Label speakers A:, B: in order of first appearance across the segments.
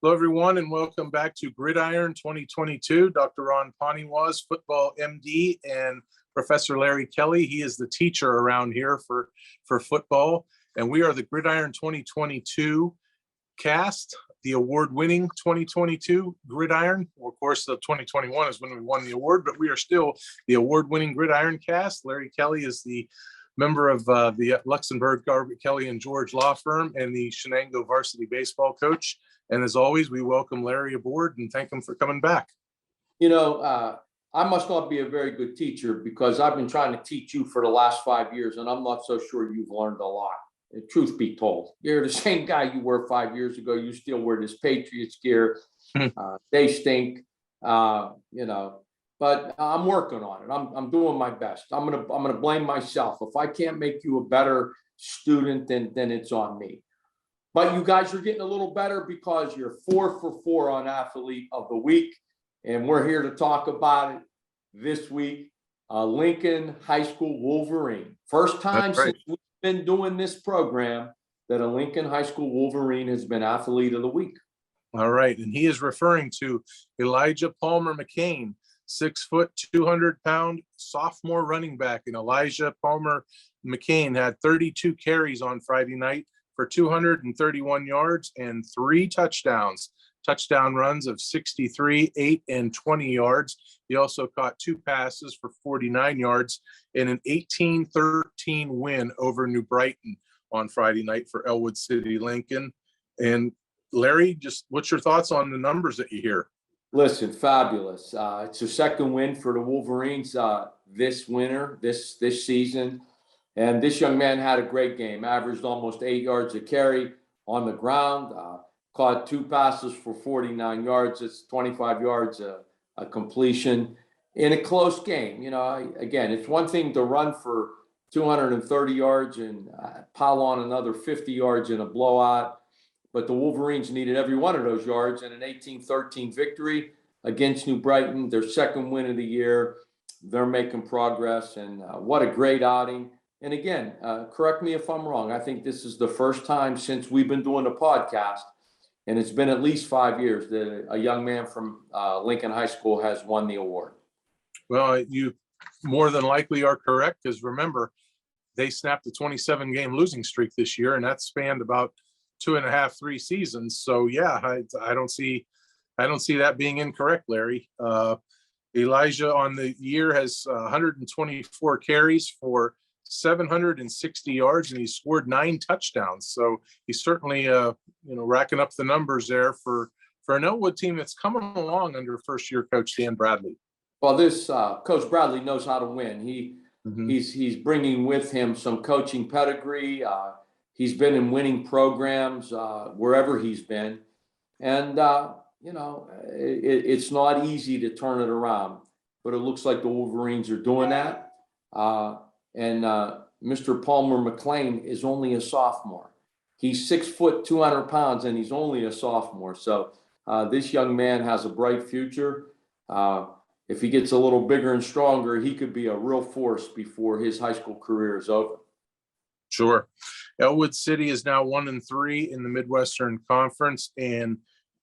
A: Hello, everyone, and welcome back to Gridiron 2022. Dr. Ron Poniewasz, football MD, and Professor Larry Kelly. He is the teacher around here for football. And we are the Gridiron 2022 cast, the award-winning 2022 Gridiron. Well, of course, the 2021 is when we won the award, but we are still the award-winning Gridiron cast. Larry Kelly is the member of the Luxembourg, Garbutt, Kelly and George law firm and the Shenango varsity baseball coach. And as always, we welcome Larry aboard and thank him for coming back.
B: I must not be a very good teacher because I've been trying to teach you for the last 5 years, and I'm not so sure you've learned a lot. Truth be told, you're the same guy you were 5 years ago. You still wear this Patriots gear. They stink, but I'm working on it. I'm doing my best. I'm gonna blame myself. If I can't make you a better student, then it's on me. But you guys are getting a little better because you're 4 for 4 on Athlete of the Week. And we're here to talk about it this week. Lincoln High School Wolverine. First time since we've been doing this program that a Lincoln High School Wolverine has been Athlete of the Week.
A: All right. And he is referring to Elijah Palmer-McCaine, 6 foot, 200-pound sophomore running back. And Elijah Palmer-McCaine had 32 carries on Friday night for 231 yards and 3 touchdowns. Touchdown runs of 63, 8, and 20 yards. He also caught 2 passes for 49 yards in an 18-13 win over New Brighton on Friday night for Ellwood City Lincoln. And Larry, just what's your thoughts on the numbers that you hear?
B: Listen, fabulous. It's a second win for the Wolverines this winter, this season. And this young man had a great game, averaged almost 8 yards a carry on the ground, caught 2 passes for 49 yards. It's 25 yards a completion in a close game. Again, it's one thing to run for 230 yards and pile on another 50 yards in a blowout. But the Wolverines needed every one of those yards in an 18-13 victory against New Brighton, their second win of the year. They're making progress, and what a great outing. And again, correct me if I'm wrong. I think this is the first time since we've been doing the podcast, and it's been at least 5 years, that a young man from Lincoln High School has won the award.
A: Well, you more than likely are correct, because remember, they snapped a 27-game losing streak this year, and that spanned about 2.5, 3 seasons. So yeah, I don't see that being incorrect, Larry. Elijah on the year has 124 carries for 760 yards, and he scored 9 touchdowns. So he's certainly racking up the numbers there for an Ellwood team that's coming along under first-year coach Dan Bradley.
B: Well, this Coach Bradley knows how to win. He's bringing with him some coaching pedigree. He's been in winning programs wherever he's been, and it's not easy to turn it around. But it looks like the Wolverines are doing that. And Mr. Palmer-McCaine is only a sophomore. He's 6 foot, 200 pounds, and he's only a sophomore. So this young man has a bright future. If he gets a little bigger and stronger, he could be a real force before his high school career is over.
A: Sure. Ellwood City is now 1-3 in the Midwestern Conference and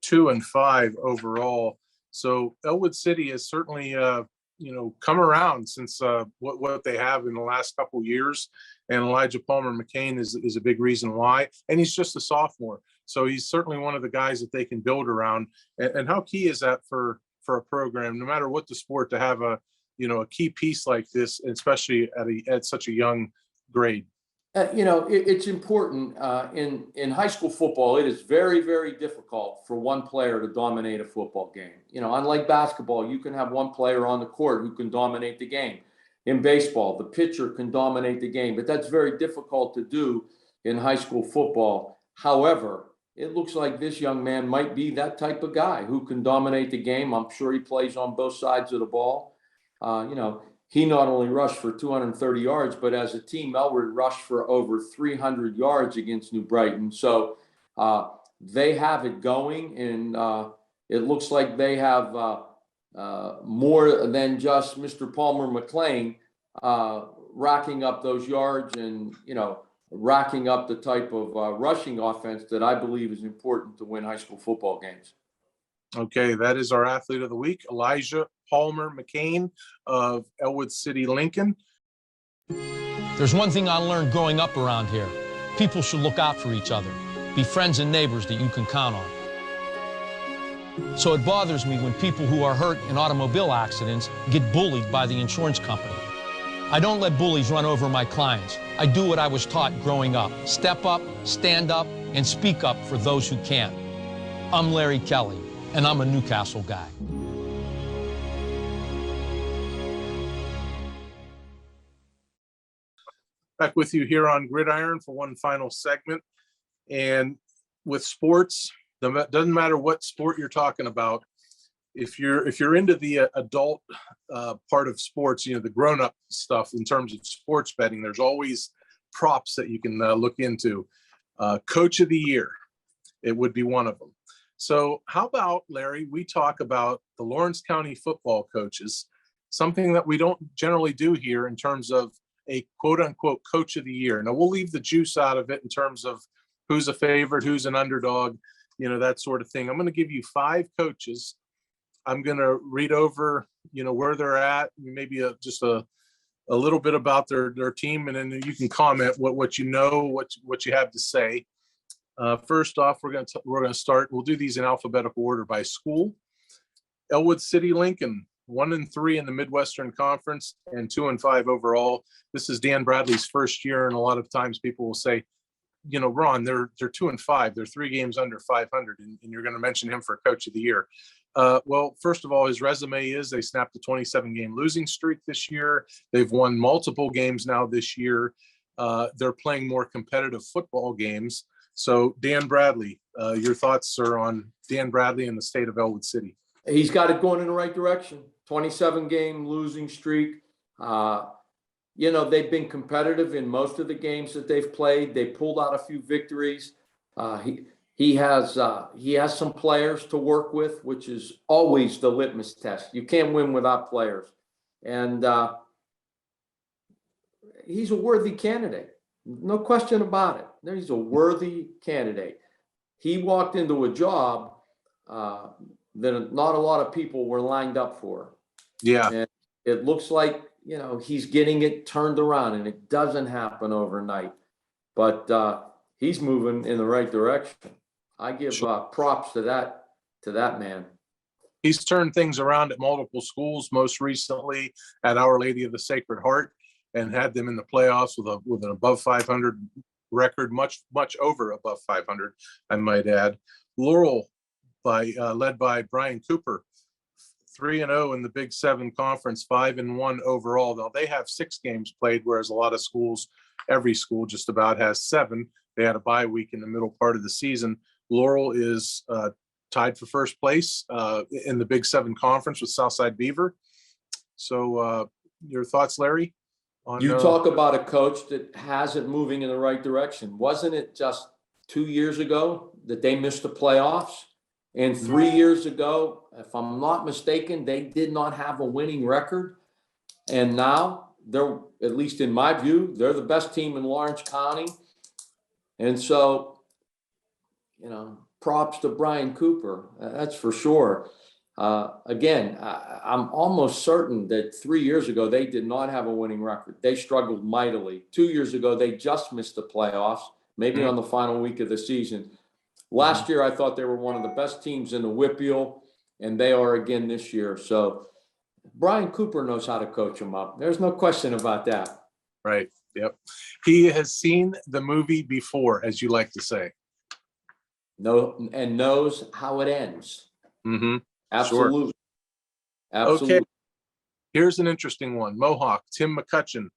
A: 2-5 overall. So Ellwood City has certainly come around since what they have in the last couple of years. And Elijah Palmer-McCaine is a big reason why. And he's just a sophomore. So he's certainly one of the guys that they can build around. And how key is that for a program, no matter what the sport, to have a key piece like this, especially at such a young grade?
B: It's important in high school football. It is very, very difficult for one player to dominate a football game. Unlike basketball, you can have one player on the court who can dominate the game. In baseball, the pitcher can dominate the game, but that's very difficult to do in high school football. However, it looks like this young man might be that type of guy who can dominate the game. I'm sure he plays on both sides of the ball. He not only rushed for 230 yards, but as a team, Ellwood rushed for over 300 yards against New Brighton. So they have it going, and it looks like they have more than just Mr. Palmer-McCaine racking up those yards and, racking up the type of rushing offense that I believe is important to win high school football games.
A: Okay, that is our athlete of the week, Elijah Palmer-McCaine of Ellwood City, Lincoln.
C: There's one thing I learned growing up around here. People should look out for each other, be friends and neighbors that you can count on. So it bothers me when people who are hurt in automobile accidents get bullied by the insurance company. I don't let bullies run over my clients. I do what I was taught growing up. Step up, stand up, and speak up for those who can't. I'm Larry Kelly, and I'm a Newcastle guy.
A: Back with you here on Gridiron for one final segment. And with sports, doesn't matter what sport you're talking about. If you're into the adult part of sports, the grown-up stuff in terms of sports betting, there's always props that you can look into. Coach of the Year, it would be one of them. So how about, Larry, we talk about the Lawrence County football coaches, something that we don't generally do here in terms of a quote-unquote Coach of the Year. Now, we'll leave the juice out of it in terms of who's a favorite, who's an underdog, that sort of thing. I'm going to give you 5 coaches. I'm going to read over, where they're at, maybe just a little bit about their team, and then you can comment what you have to say. First off, we're going to start. We'll do these in alphabetical order by school. Ellwood City, Lincoln, 1-3 in the Midwestern Conference and 2-5 overall. This is Dan Bradley's first year, and a lot of times people will say, Ron, they're 2-5. They're 3 games under 500, and you're going to mention him for Coach of the Year. Well, first of all, his resume is they snapped a 27-game losing streak this year. They've won multiple games now this year. They're playing more competitive football games. So, Dan Bradley, your thoughts, sir, on Dan Bradley and the state of Ellwood City?
B: He's got it going in the right direction. 27-game losing streak. They've been competitive in most of the games that they've played. They pulled out a few victories. He has some players to work with, which is always the litmus test. You can't win without players. And he's a worthy candidate. No question about it. He's a worthy candidate. He walked into a job that not a lot of people were lined up for.
A: Yeah.
B: And it looks like, he's getting it turned around, and it doesn't happen overnight. But he's moving in the right direction. I give props to that man.
A: He's turned things around at multiple schools, most recently at Our Lady of the Sacred Heart, and had them in the playoffs with an above 500 record, much over above 500, I might add. Laurel, led by Brian Cooper, 3-0 in the Big 7 Conference, 5-1 overall. Now they have 6 games played, whereas a lot of schools, every school just about has 7. They had a bye week in the middle part of the season. Laurel is tied for first place in the Big 7 Conference with Southside Beaver. So your thoughts, Larry?
B: You talk about a coach that has it moving in the right direction. Wasn't it just 2 years ago that they missed the playoffs? And 3 years ago, if I'm not mistaken, they did not have a winning record. And now they're, at least in my view, they're the best team in Lawrence County. And so, props to Brian Cooper. That's for sure. Again, I'm almost certain that 3 years ago, they did not have a winning record. They struggled mightily. 2 years ago, they just missed the playoffs, maybe on the final week of the season. Last year, I thought they were one of the best teams in the WPIAL, and they are again this year. So Brian Cooper knows how to coach them up. There's no question about that.
A: Right. Yep. He has seen the movie before, as you like to say.
B: No, and knows how it ends.
A: Mm-hmm.
B: Absolutely.
A: Sure.
B: Absolutely.
A: Okay. Here's an interesting one. Mohawk, Tim McCutcheon.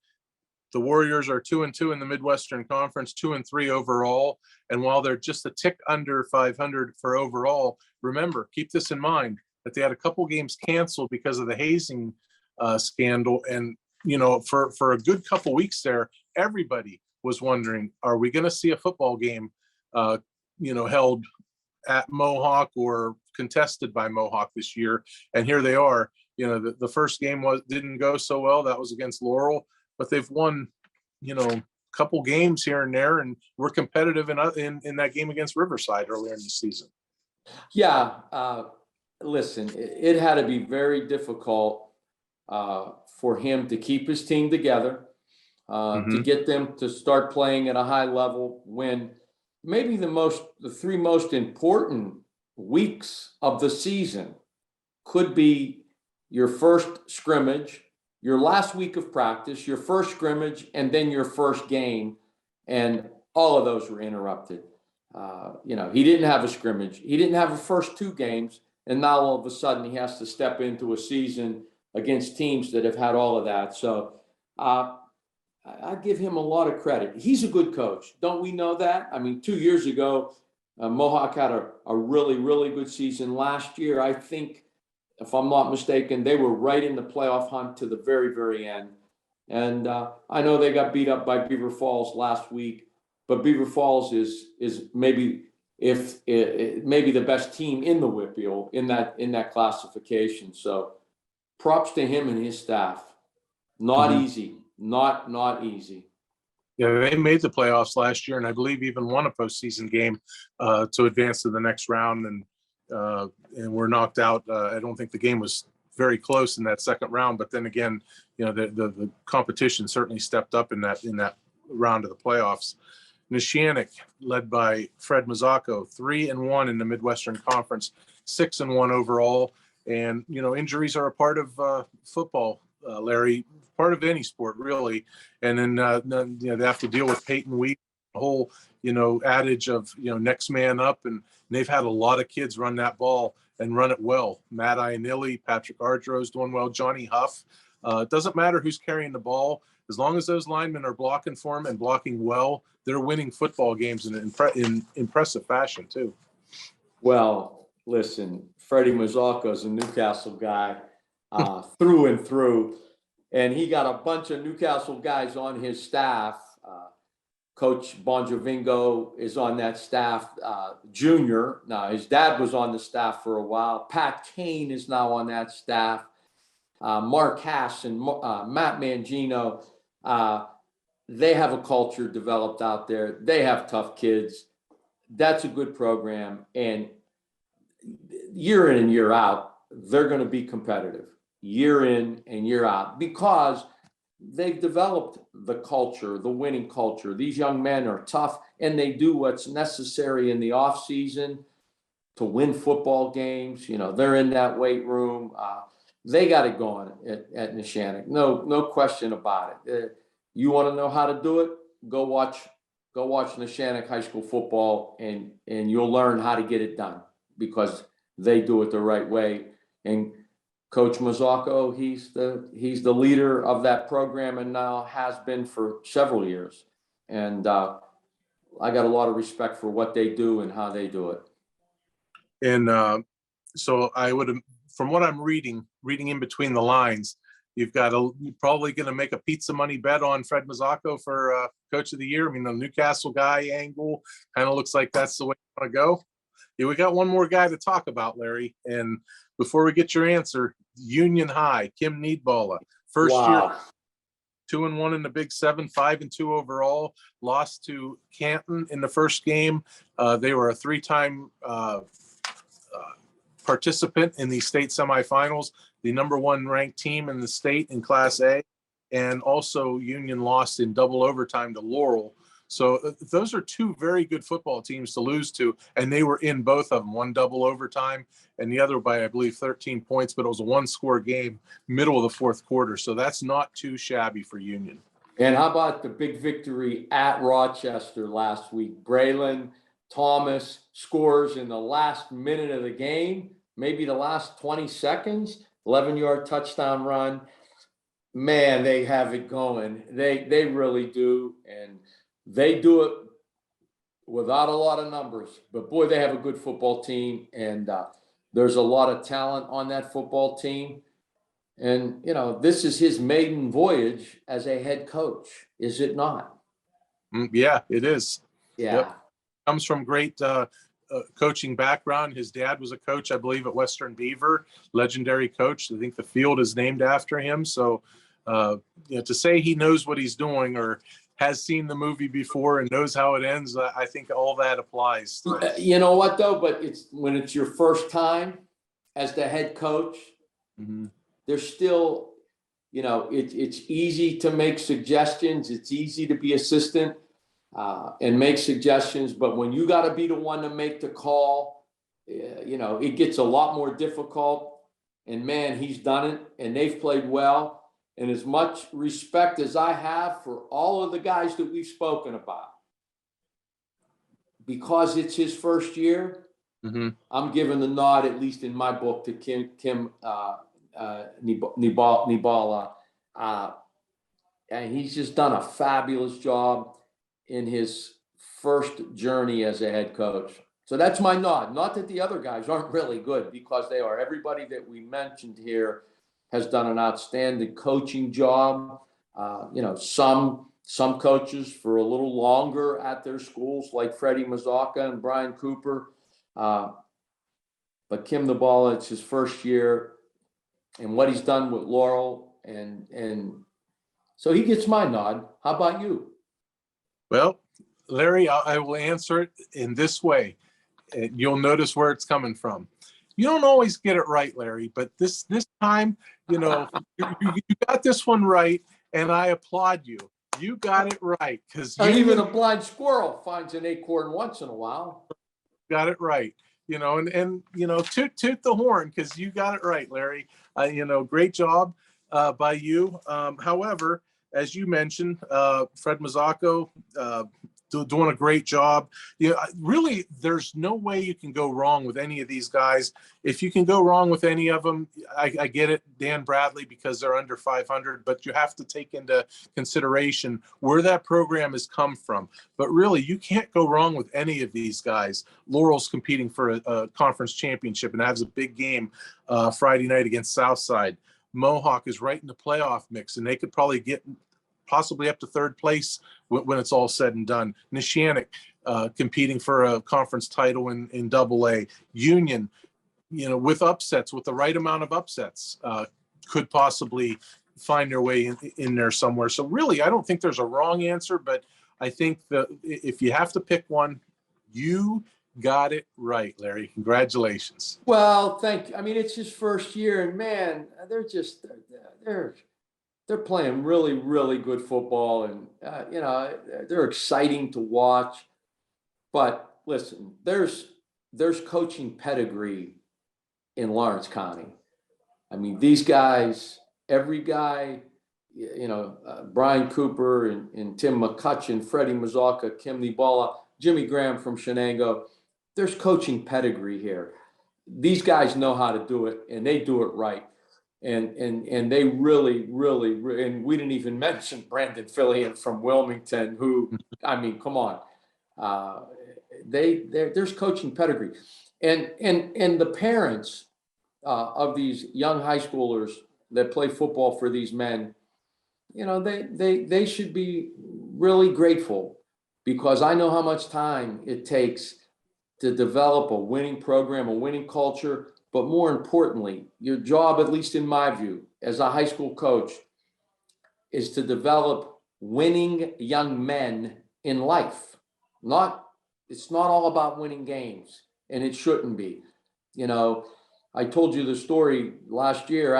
A: The Warriors are 2-2 in the Midwestern Conference, 2-3 overall. And while they're just a tick under 500 for overall, remember, keep this in mind, that they had a couple games canceled because of the hazing scandal. And, for a good couple weeks there, everybody was wondering, are we going to see a football game, held at Mohawk or contested by Mohawk this year? And here they are. The first game didn't go so well. That was against Laurel. But they've won, couple games here and there, and we're competitive in that game against Riverside earlier in the season.
B: Yeah, listen, it had to be very difficult for him to keep his team together, to get them to start playing at a high level when maybe the three most important weeks of the season could be your first scrimmage, your last week of practice, your first scrimmage, and then your first game. And all of those were interrupted. He didn't have a scrimmage. He didn't have the first two games. And now all of a sudden he has to step into a season against teams that have had all of that. So I give him a lot of credit. He's a good coach. Don't we know that? I mean, 2 years ago, Mohawk had a really, really good season. Last year, I think, if I'm not mistaken, they were right in the playoff hunt to the very, very end. And I know they got beat up by Beaver Falls last week, but Beaver Falls is maybe maybe the best team in the WPIAL in that classification. So props to him and his staff. Not easy. Not easy.
A: Yeah, they made the playoffs last year, and I believe even won a postseason game to advance to the next round, and were knocked out. I don't think the game was very close in that second round, but then again, the competition certainly stepped up in that round of the playoffs. Neshannock, led by Fred Mazzacco, 3-1 in the Midwestern Conference, 6-1 overall, and injuries are a part of football, Larry. Part of any sport, really. And then they have to deal with Peyton Wheat, the whole adage of next man up, and they've had a lot of kids run that ball and run it well. Matt Ionilli, Patrick Ardrow's doing well, Johnny Huff. It doesn't matter who's carrying the ball, as long as those linemen are blocking for them and blocking well, they're winning football games in impressive fashion too.
B: Well, listen, Freddie Mazzacco's a Newcastle guy through and through. And he got a bunch of Newcastle guys on his staff. Coach Bonjovingo is on that staff, junior. Now, his dad was on the staff for a while. Pat Kane is now on that staff. Mark Hass and Matt Mangino, they have a culture developed out there. They have tough kids. That's a good program. And year in and year out, they're going to be competitive. Year in and year out, because they've developed the culture, the winning culture. These young men are tough, and they do what's necessary in the off season to win football games. They're in that weight room. They got it going at Neshannock. No question about it. You want to know how to do it? Go watch Neshannock High School football, and you'll learn how to get it done, because they do it the right way. And Coach Mazzacco, he's the leader of that program, and now has been for several years. And I got a lot of respect for what they do and how they do it.
A: And so I would, from what I'm reading in between the lines, you're probably going to make a pizza money bet on Fred Mazzacco for Coach of the Year. I mean, the Newcastle guy angle kind of looks like that's the way you want to go. Yeah, we got one more guy to talk about, Larry. And before we get your answer, Union High, Kim Needballa, first year, 2-1 in the Big 7, 5-2 overall, lost to Canton in the first game. They were a 3-time participant in the state semifinals, the #1 ranked team in the state in Class A, and also Union lost in double overtime to Laurel. So those are two very good football teams to lose to, and they were in both of them, one double overtime and the other by, I believe, 13 points, but it was a one-score game, middle of the fourth quarter. So that's not too shabby for Union.
B: And how about the big victory at Rochester last week? Braylon Thomas scores in the last minute of the game, maybe the last 20 seconds, 11-yard touchdown run. Man, they have it going. They really do. And they do it without a lot of numbers, but boy, they have a good football team, and there's a lot of talent on that football team. And, this is his maiden voyage as a head coach, is it not?
A: Yeah, it is.
B: Yeah.
A: Yep. Comes from great coaching background. His dad was a coach, I believe, at Western Beaver, legendary coach. I think the field is named after him. So, to say he knows what he's doing or has seen the movie before and knows how it ends, I think all that applies.
B: You know what though? But when it's your first time as the head coach, there's still, it's easy to make suggestions. It's easy to be assistant and make suggestions. But when you got to be the one to make the call, it gets a lot more difficult. And man, he's done it, and they've played well. And as much respect as I have for all of the guys that we've spoken about, because it's his first year, I'm giving the nod, at least in my book, to Kim Nibala. And he's just done a fabulous job in his first journey as a head coach. So that's my nod. Not that the other guys aren't really good, because they are. Everybody that we mentioned here has done an outstanding coaching job. Some coaches for a little longer at their schools, like Freddie Mazzocca and Brian Cooper. But Kim Nibala, it's his first year, and what he's done with Laurel, and so he gets my nod. How about you?
A: Well, Larry, I will answer it in this way. You'll notice where it's coming from. You don't always get it right, Larry, but this time, you got this one right, and I applaud you. You got it right, because
B: even a blind squirrel finds an acorn once in a while.
A: Got it right, and toot the horn, because you got it right, Larry. Great job by you. However, as you mentioned, Fred Mazzocco, doing a great job. Really, there's no way you can go wrong with any of these guys. If you can go wrong with any of them, I get it, Dan Bradley, because they're under 500, but you have to take into consideration where that program has come from. But really, you can't go wrong with any of these guys. Laurel's competing for a conference championship and has a big game Friday night against Southside. Mohawk is right in the playoff mix, and they could probably get possibly up to third place when it's all said and done. Nishannick competing for a conference title in AA. Union, with upsets, with the right amount of upsets, could possibly find their way in there somewhere. So really, I don't think there's a wrong answer, but I think that if you have to pick one, you got it right, Larry. Congratulations.
B: Well, thank you. I mean, it's his first year, and man, they're playing really, really good football, and they're exciting to watch. But listen, there's coaching pedigree in Lawrence County. I mean, these guys, every guy, Brian Cooper and Tim McCutcheon, Freddie Mazzocca, Kim Nibala, Jimmy Graham from Shenango. There's coaching pedigree here. These guys know how to do it, and they do it right. And they really, and we didn't even mention Brandon Fillion from Wilmington, who, I mean, come on. There's coaching pedigree. And the parents of these young high schoolers that play football for these men, they should be really grateful, because I know how much time it takes to develop a winning program, a winning culture. But more importantly, your job, at least in my view, as a high school coach, is to develop winning young men in life. It's not all about winning games, and it shouldn't be. I told you the story last year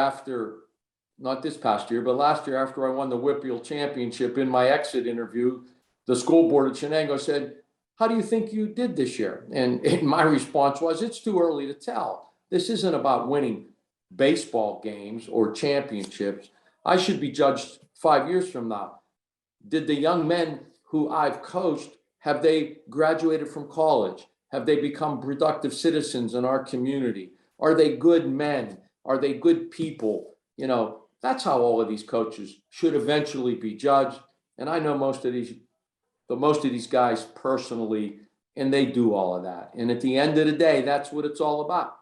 B: not this past year, but last year after I won the WPIAL championship. In my exit interview, the school board at Shenango said, "How do you think you did this year?" And my response was, "It's too early to tell. This isn't about winning baseball games or championships. I should be judged 5 years from now. Did the young men who I've coached, have they graduated from college? Have they become productive citizens in our community? Are they good men? Are they good people?" That's how all of these coaches should eventually be judged. And I know most of these guys personally, and they do all of that. And at the end of the day, that's what it's all about.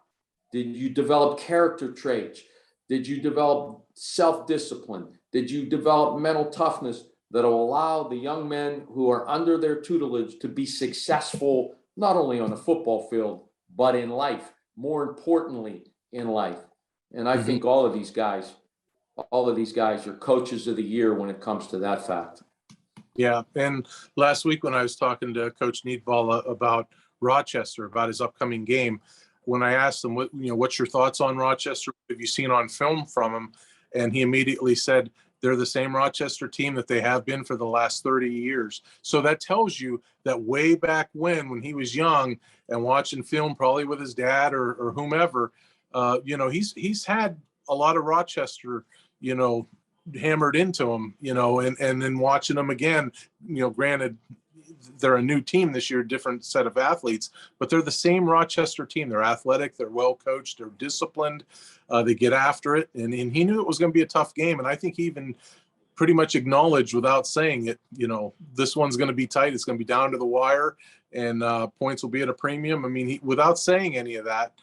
B: Did you develop character traits? Did you develop self-discipline? Did you develop mental toughness that will allow the young men who are under their tutelage to be successful, not only on the football field, but in life, more importantly, in life? And I think all of these guys are coaches of the year when it comes to that fact.
A: Yeah, and last week when I was talking to Coach Needball about Rochester, about his upcoming game, when I asked him, what's your thoughts on Rochester? What have you seen on film from him? And he immediately said, they're the same Rochester team that they have been for the last 30 years. So that tells you that way back when he was young and watching film, probably with his dad or whomever, he's had a lot of Rochester, hammered into him, and then watching them again, granted, they're a new team this year, different set of athletes, but they're the same Rochester team. They're athletic, they're well coached, they're disciplined, they get after it. And he knew it was going to be a tough game. And I think he even pretty much acknowledged without saying it, this one's going to be tight. It's going to be down to the wire, and points will be at a premium. I mean, without saying any of that,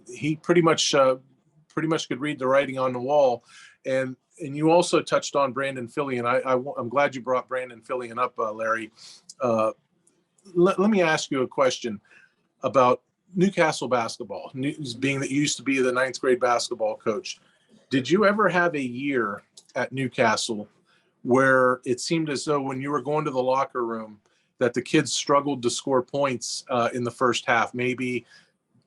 A: he pretty much could read the writing on the wall. And you also touched on Brandon Fillion. I'm glad you brought Brandon Fillion up, Larry. Let me ask you a question about Newcastle basketball, being that you used to be the 9th grade basketball coach. Did you ever have a year at Newcastle where it seemed as though when you were going to the locker room that the kids struggled to score points in the first half, maybe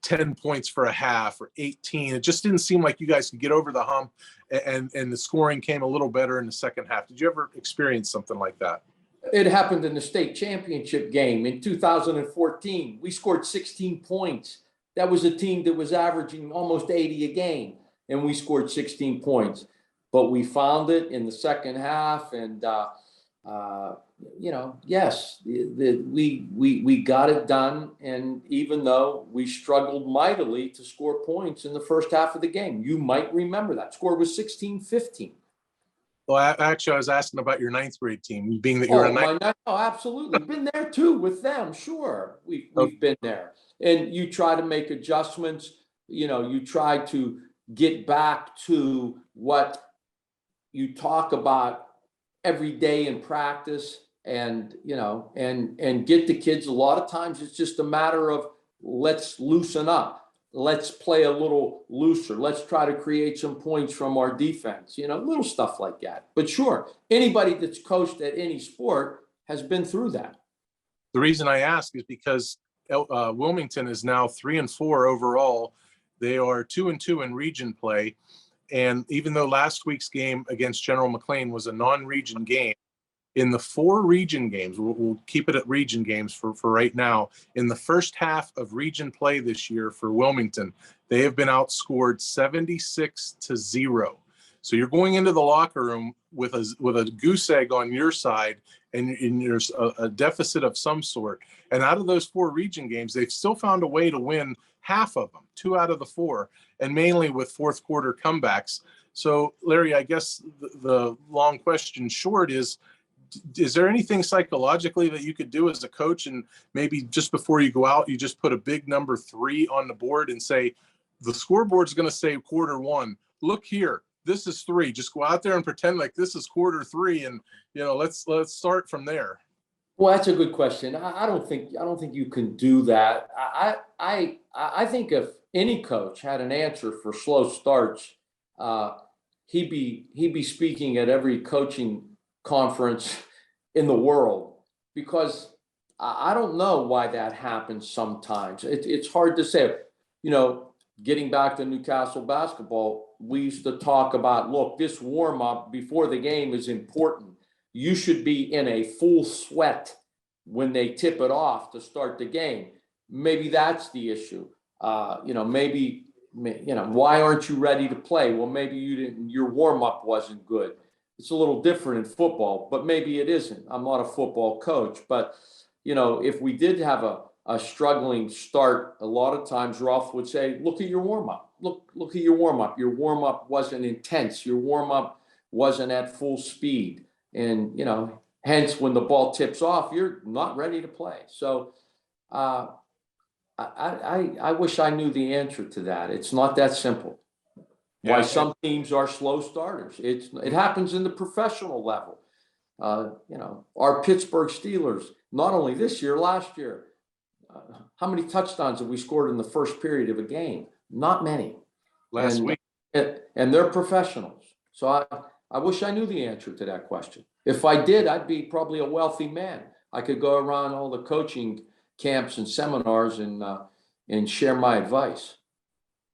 A: 10 points for a half or 18? It just didn't seem like you guys could get over the hump, and the scoring came a little better in the second half. Did you ever experience something like that?
B: It happened in the state championship game in 2014. We scored 16 points. That was a team that was averaging almost 80 a game, and we scored 16 points. But we found it in the second half, and yes, we got it done. And even though we struggled mightily to score points in the first half of the game, you might remember that score was 16-15.
A: Well, actually, I was asking about your 9th grade team, being that you're a ninth.
B: Oh, absolutely. Been there too with them. Sure. We've been there. And you try to make adjustments. You try to get back to what you talk about every day in practice, and get the kids. A lot of times it's just a matter of, let's loosen up. Let's play a little looser. Let's try to create some points from our defense, little stuff like that. But sure, anybody that's coached at any sport has been through that.
A: The reason I ask is because Wilmington is now 3-4 overall. They are 2-2 in region play. And even though last week's game against General McLean was a non-region game, in the 4 region games, we'll keep it at region games for right now, in the first half of region play this year for Wilmington, they have been outscored 76-0. So you're going into the locker room with a goose egg on your side, and there's a deficit of some sort. And out of those 4 region games, they've still found a way to win half of them, 2 out of the 4, and mainly with fourth quarter comebacks. So Larry, I guess the long question short is there anything psychologically that you could do as a coach, and maybe just before you go out, you just put a big number 3 on the board and say, the scoreboard's going to say quarter 1. Look here, this is 3. Just go out there and pretend like this is quarter 3, and let's start from there.
B: Well, that's a good question. I don't think you can do that. I think if any coach had an answer for slow starts, he'd be speaking at every coaching conference in the world, because I don't know why that happens sometimes. It's hard to say. Getting back to Newcastle basketball, we used to talk about, look, this warm up before the game is important. You should be in a full sweat when they tip it off to start the game. Maybe that's the issue. Maybe why aren't you ready to play? Well, maybe you didn't. Your warm up wasn't good. It's a little different in football, but maybe it isn't. I'm not a football coach, but if we did have a struggling start, a lot of times Ralph would say, look at your warm up. Look at your warm up. Your warm up wasn't intense. Your warm up wasn't at full speed. And, hence when the ball tips off, you're not ready to play. So I wish I knew the answer to that. It's not that simple. Why some teams are slow starters. It happens in the professional level. Our Pittsburgh Steelers, not only this year, last year, how many touchdowns have we scored in the first period of a game? Not many.
A: Last week.
B: And they're professionals. So I wish I knew the answer to that question. If I did, I'd be probably a wealthy man. I could go around all the coaching camps and seminars and share my advice.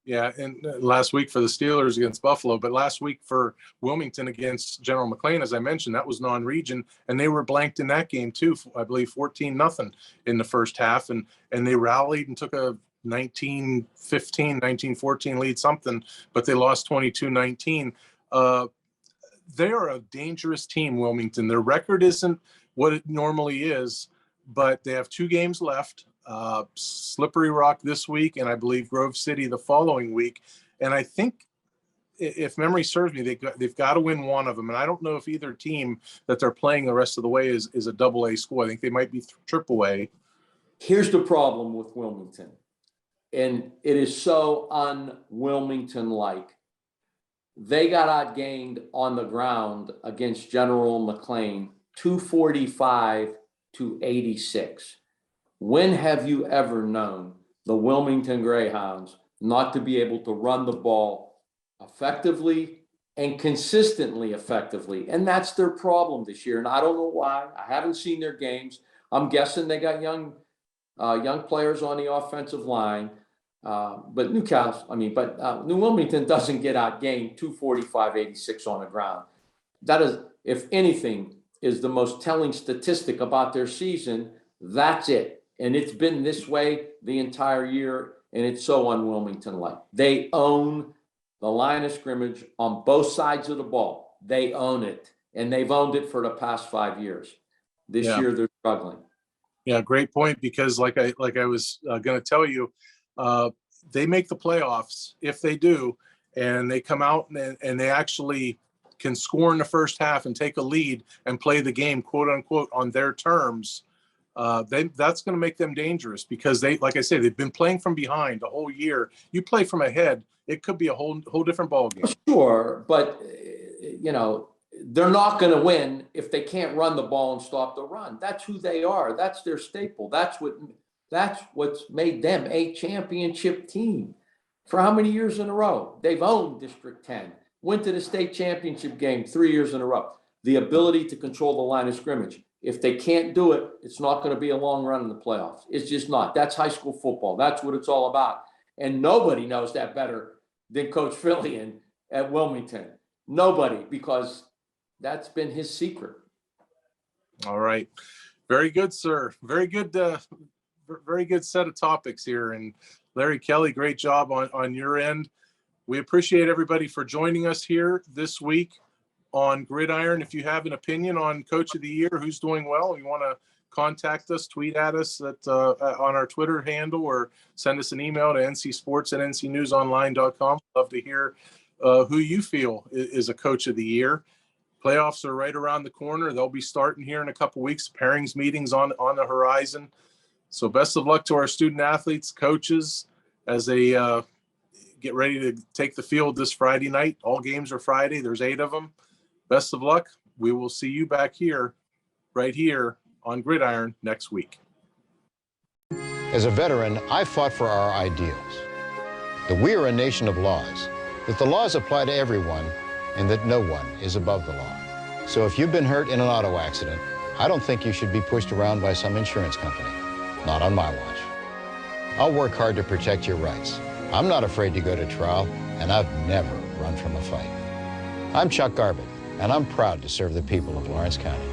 A: Yeah, and last week for the Steelers against Buffalo, but last week for Wilmington against General McClain, as I mentioned, that was non-region, and they were blanked in that game too. I believe 14-0 in the first half, and they rallied and took a 19-15, 19-14 lead, something, but they lost 22-19. They are a dangerous team, Wilmington. Their record isn't what it normally is, but they have 2 games left. Slippery Rock this week, and I believe Grove City the following week. And I think, if memory serves me, they've got to win one of them. And I don't know if either team that they're playing the rest of the way is a AA school. I think they might be AAA.
B: Here's the problem with Wilmington, and it is so un-Wilmington-like. They got outgained on the ground against General McClain 245-86. When have you ever known the Wilmington Greyhounds not to be able to run the ball effectively and consistently effectively? And that's their problem this year. And I don't know why. I haven't seen their games. I'm guessing they got young players on the offensive line. But New Wilmington doesn't get outgained 245-86 on the ground. That is, if anything, is the most telling statistic about their season. That's it. And it's been this way the entire year, and it's so un-Wilmington-like. They own the line of scrimmage on both sides of the ball. They own it, and they've owned it for the past 5 years. This year, they're struggling.
A: Yeah, great point, because like I was going to tell you, they make the playoffs if they do, and they come out and they actually can score in the first half and take a lead and play the game, quote unquote, on their terms. That's going to make them dangerous, because like I say, they've been playing from behind the whole year. You play from ahead, it could be a whole different ball game.
B: Sure, but they're not going to win if they can't run the ball and stop the run. That's who they are. That's their staple. That's what's made them a championship team. For how many years in a row? They've owned District 10, went to the state championship game 3 years in a row. The ability to control the line of scrimmage. If they can't do it, it's not going to be a long run in the playoffs. It's just not. That's high school football. That's what it's all about. And nobody knows that better than Coach Fillion at Wilmington. Nobody, because that's been his secret.
A: All right. Very good, sir. Very good set of topics here. And Larry Kelly, great job on your end. We appreciate everybody for joining us here this week on Gridiron. If you have an opinion on Coach of the Year, who's doing well, you want to contact us, tweet at us on our Twitter handle, or send us an email to ncsports@ncnewsonline.com. Love to hear who you feel is a Coach of the Year. Playoffs are right around the corner. They'll be starting here in a couple weeks. Pairings meetings on the horizon. So best of luck to our student athletes, coaches, as they get ready to take the field this Friday night. All games are Friday. There's 8 of them. Best of luck. We will see you back here, right here on Gridiron next week.
D: As a veteran, I fought for our ideals. That we are a nation of laws, that the laws apply to everyone, and that no one is above the law. So if you've been hurt in an auto accident, I don't think you should be pushed around by some insurance company. Not on my watch. I'll work hard to protect your rights. I'm not afraid to go to trial, and I've never run from a fight. I'm Chuck Garbett, and I'm proud to serve the people of Lawrence County.